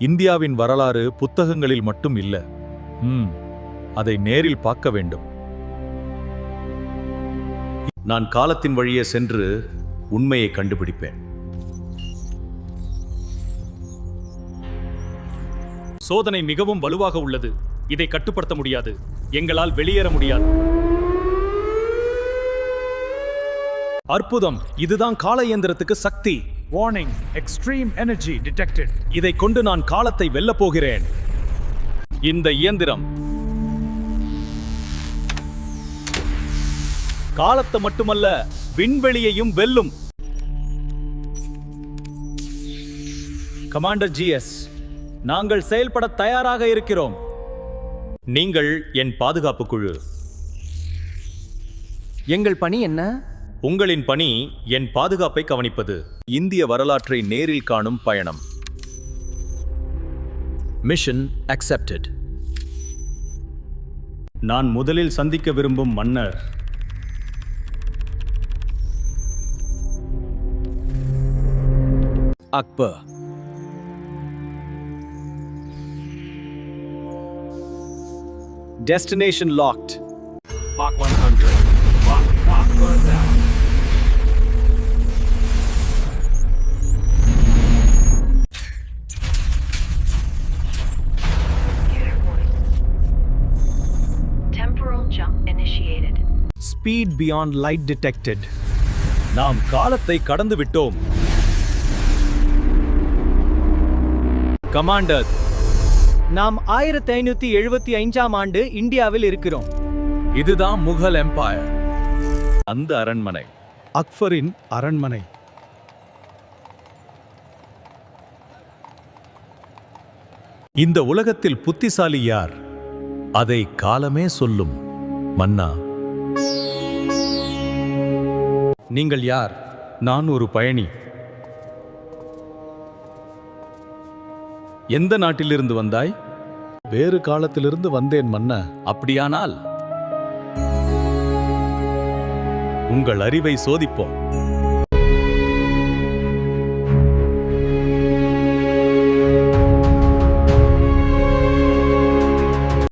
இந்தியாவின் வரலாறு புத்தகங்களில் மட்டும் இல்ல. அதை நேரில் பார்க்க வேண்டும். நான் காலத்தின் வழியே சென்று உண்மையை கண்டுபிடிப்பேன். சோதனை மிகவும் வலுவாக உள்ளது. இதை கட்டுப்படுத்த முடியாது. எங்களால் வெளியேற முடியாது. அற்புதம்! இதுதான் கால இயந்திரத்துக்கு சக்தி. Warning, extreme energy detected. இதை கொண்டு நான் காலத்தை வெல்லப் போகிறேன். இந்த இயந்திரம் காலத்தை மட்டுமல்ல, விண்வெளியையும் வெல்லும். கமாண்டர் ஜிஎஸ், நாங்கள் செயல்பட தயாராக இருக்கிறோம். நீங்கள் என் பாதுகாப்பு குழு. எங்கள் பணி என்ன? உங்களின் பணி என் பாதுகாப்பை கவனிப்பது. இந்திய வரலாற்றை நேரில் காணும் பயணம். Mission accepted. நான் முதலில் சந்திக்க விரும்பும் மன்னர் Akbar. Destination locked. Mach 100. Mach burn down. Temporal jump initiated. Speed beyond light detected. நாம் காலத்தை கடந்து விட்டோம். கமாண்டர், நாம் 1575ஆம் ஆண்டு இந்தியாவில் இருக்கிறோம். இதுதான் முகல் எம்பையர். அந்த அரண்மனை அக்பரின் அரண்மனை. இந்த உலகத்தில் புத்திசாலி யார்? அதை காலமே சொல்லும். மன்னா, நீங்கள் யார்? நான் ஒரு பயணி. எந்த நாட்டிலிருந்து வந்தாய்? வேறு காலத்திலிருந்து வந்தேன் மன்னா. அப்படியானால் உங்கள் அறிவை சோதிப்போம்.